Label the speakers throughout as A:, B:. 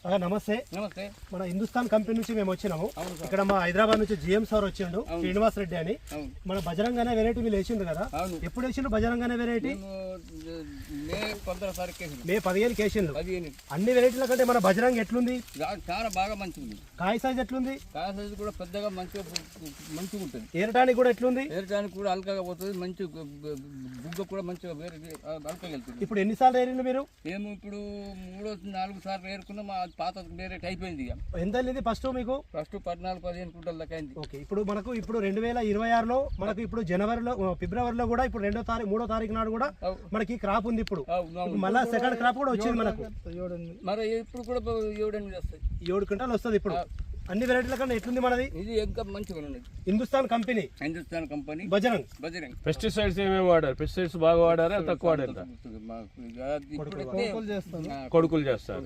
A: నమస్తే.
B: నమస్తే.
A: మన హిందుస్థాన్ కంపెనీ నుంచి మేము వచ్చినాము. ఇక్కడ మా హైదరాబాద్ నుంచి జిఎం సార్ వచ్చిండు, శ్రీనివాస్ రెడ్డి అని. మన బజరంగ్ అనే వెరైటీ మీరు వేసిండు కదా, ఎప్పుడు వేసిండు బజరంగ్ అనే వెరైటీ? మే 15 వేసిండు. అన్ని వెరైటీల కంటే మన బజరంగ్ ఎట్లుంది?
B: చాలా బాగా మంచిది.
A: కాయ సైజ్ ఎట్లుంది?
B: కాయ సైజ్ కూడా పెద్దగా మంచిగా ఉంటుంది.
A: ఏరటానికి కూడా ఎట్లుంది?
B: ఏరటానికి కూడా అల్కగా పోతుంది. మంచి బుగ్గ కూడా మంచిగా అల్కగా వెళ్తుంది.
A: ఇప్పుడు ఎన్నిసార్లు ఏరిండు మీరు?
B: మేము ఇప్పుడు 3-4 సార్లు ఏరుకున్నాం. పాత రేట్ అయిపోయింది.
A: ఎంత వెళ్ళింది ఫస్ట్ మీకు?
B: ఫస్ట్ 14-15 క్వింటల్ దాకా అయింది.
A: ఓకే, ఇప్పుడు 2026లో మనకు ఇప్పుడు జనవరిలో ఫిబ్రవరిలో కూడా ఇప్పుడు 3వ తారీఖు నాడు కూడా మనకి క్రాప్ ఉంది. ఇప్పుడు మళ్ళీ సెకండ్ క్రాప్ కూడా వచ్చింది మనకు.
B: మరి ఇప్పుడు కూడా 7-8 వస్తాయి.
A: 7 క్వింటాలు వస్తుంది ఇప్పుడు. అన్ని వెరైటీల కన్నా ఎట్లుంది మనది?
B: ఇది ఇంకా మంచిగా ఉన్నది.
A: హిందుస్థాన్ కంపెనీ బజరంగ్.
C: పెస్టిసైడ్స్ ఏమేమి వాడారు? పెస్టిసైడ్స్ బాగా వాడారా తక్కువ వాడారు? కొడుకులు చేస్తారు.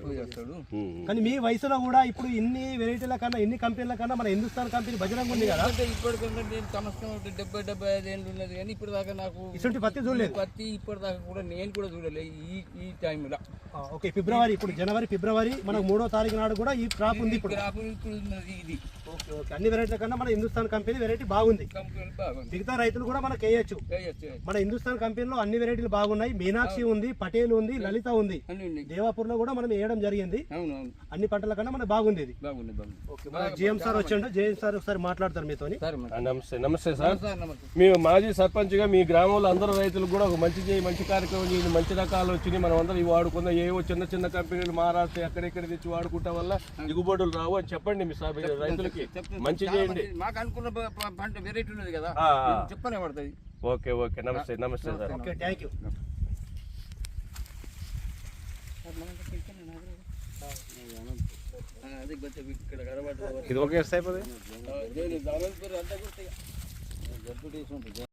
A: కానీ మీ వయసులో కూడా ఇప్పుడు ఇన్ని వెరైటీల కన్నా ఇన్ని కంపెనీల కన్నా మన హిందుస్థాన్ కంపెనీ బజరంగ్ ఉంది కదా.
B: ఇప్పటికన్నా నేను సంవత్సరం 70-75 ఏళ్ళు ఉన్నది, కానీ ఇప్పటిదాకా నాకు
A: ఇటువంటి పత్తి చూడలేదు.
B: పత్తి ఇప్పటిదాకా కూడా నేను కూడా చూడలేదు ఈ టైంలో.
A: ఓకే, ఫిబ్రవరి, ఇప్పుడు జనవరి ఫిబ్రవరి మనకు 3వ తారీఖు నాడు కూడా ఈ క్రాప్ ఉంది. ఇప్పుడు
B: ఇది
A: ఓకే ఓకే, అన్ని వెరైటీల కన్నా మన హిందుస్థాన్ కంపెనీ వెరైటీ బాగుంది. మిగతా రైతులు కూడా మనకు వేయచ్చు. మన హిందుస్థాన్ కంపెనీలో అన్ని వెరైటీలు బాగున్నాయి. మీనాక్షి ఉంది, పటేల్ ఉంది, లలిత ఉంది. దేవాపూర్ లో కూడా మనం వేయడం జరిగింది. అన్ని పంటల కన్నా మనకు బాగుంది ఇది. జిఎం సార్ వచ్చిండు. జిఎం సార్ ఒకసారి మాట్లాడతారు మీతో.
C: నమస్తే. నమస్తే సార్. మీ మాజీ సర్పంచ్ గా మీ గ్రామంలో అందరూ రైతులు కూడా ఒక మంచి కార్యక్రమం చేసి మంచి రకాలు వచ్చినాయి. మనం అందరం ఇవి వాడుకుందాం. ఏవో చిన్న కంపెనీలు మహారాష్ట్ర ఎక్కడెక్కడ తెచ్చి వాడుకుంటా వల్ల దిగుబడులు రావు అని చెప్పండి. మీ రైతులకి మంచి చేయండి.
B: మాకు అనుకున్న పంట వెరైటీ ఉన్నది కదా, చెప్పనే పడుతుంది.
C: ఓకే ఓకే, నమస్తే. నమస్తే సార్.
A: Okay, thank you.
C: ఇది ఓకే అయిపోతుంది.